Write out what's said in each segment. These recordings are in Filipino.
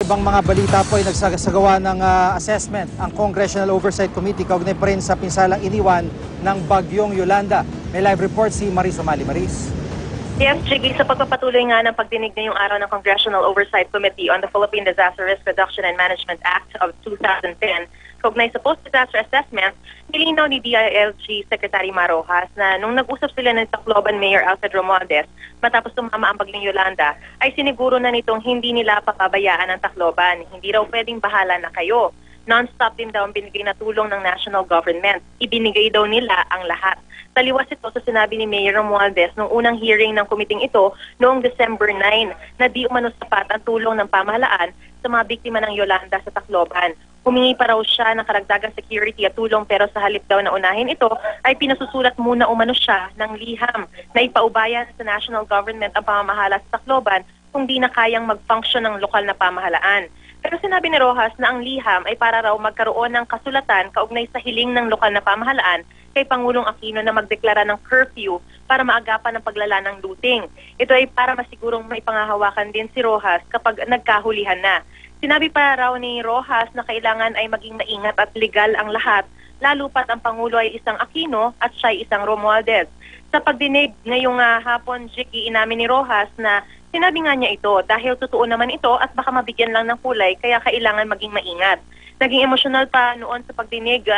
Ibang mga balita po ay nagsasagawa ng assessment ang Congressional Oversight Committee kaugnay pa rin sa pinsalang iniwan ng Bagyong Yolanda. May live report si Maris Umali. Maris. Yes, Jiggy, sa pagpapatuloy nga ng pagdinig ngayong araw ng Congressional Oversight Committee on the Philippine Disaster Risk Reduction and Management Act of 2010, kaugnay sa post-disaster assessment, nilinaw ni DILG Secretary Marojas na nung nag-usap sila ng Tacloban Mayor Alfred Romualdez matapos tumama ang Bagyong Yolanda, ay siniguro na nitong hindi nila papabayaan ang Tacloban. Hindi raw pwedeng bahala na kayo. Non-stop din daw ang binigay na tulong ng national government. Ibinigay daw nila ang lahat. Taliwas ito sa sinabi ni Mayor Romualdez noong unang hearing ng kumiting ito noong December 9 na di umano sapat ang tulong ng pamahalaan sa mga biktima ng Yolanda sa Tacloban. Humingi pa raw siya ng karagdagang security at tulong pero sa halip daw na unahin ito ay pinasusulat muna umano siya ng liham na ipaubayan sa national government ang pamamahala sa Tacloban kung di na kayang mag-function ng lokal na pamahalaan. Pero sinabi ni Rojas na ang liham ay para raw magkaroon ng kasulatan kaugnay sa hiling ng lokal na pamahalaan kay Pangulong Aquino na magdeklara ng curfew para maagapan ang paglala ng looting. Ito ay para masigurong may pangahawakan din si Rojas kapag nagkahulihan na. Sinabi pa raw ni Rojas na kailangan ay maging maingat at legal ang lahat, lalo pat ang Pangulo ay isang Aquino at siya ay isang Romualdez. Sa pagdinig ngayong hapon, Jiggy, inamin ni Rojas na sinabi nga niya ito dahil totoo naman ito at baka mabigyan lang ng kulay kaya kailangan maging maingat. Naging emosyonal pa noon sa pagdinig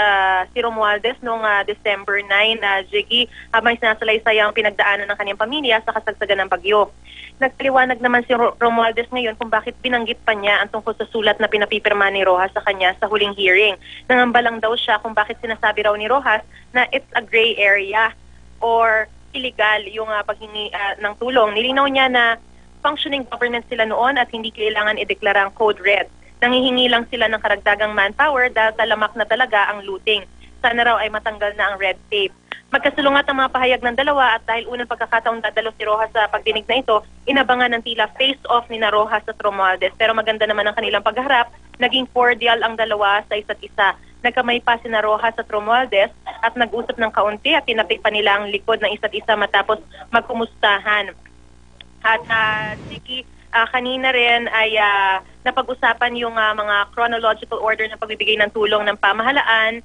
si Romualdez noong December 9, Jiggy, habang sinasalaysay ang pinagdaanan ng kanyang pamilya sa kasagsagan ng bagyo. Nagpaliwanag naman si Romualdez ngayon kung bakit binanggit pa niya ang tungkol sa sulat na pinapipirma ni Rojas sa kanya sa huling hearing. Nangamba lang daw siya kung bakit sinasabi raw ni Rojas na it's a gray area or illegal yung paghingi ng tulong. Nilinaw niya na functioning government sila noon at hindi kailangan ideklara ang code red. Nangihingi lang sila ng karagdagang manpower dahil talamak na talaga ang looting. Sana raw ay matanggal na ang red tape. Magkasulungat ang mga pahayag ng dalawa at dahil unang pagkakataong dadalo si Rojas sa pagdinig na ito, inabangan ng tila face-off ni na Rojas at Romualdez. Pero maganda naman ang kanilang pagharap, naging cordial ang dalawa sa isa't isa. Nagkamay pa si na Rojas at Romualdez at nag-usap ng kaunti at tinapik pa nila ang likod ng isa't isa matapos magkumustahan. At Siki, kanina rin ay napag-usapan yung mga chronological order ng pagbibigay ng tulong ng pamahalaan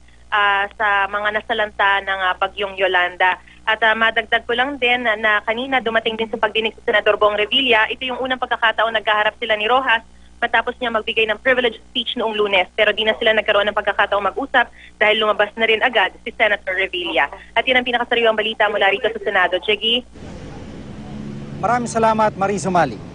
sa mga nasalanta ng Bagyong Yolanda. At madagdag ko lang din na kanina dumating din sa pagdinig si Senador Bong Revilla. Ito yung unang pagkakataon nagkaharap sila ni Rojas matapos niya magbigay ng privilege speech noong Lunes. Pero di na sila nagkaroon ng pagkakataong mag-usap dahil lumabas na rin agad si Senator Revilla. At yun ang pinakasariwang balita mula rito sa Senado. Jiggy? Maraming salamat, Maris Umali.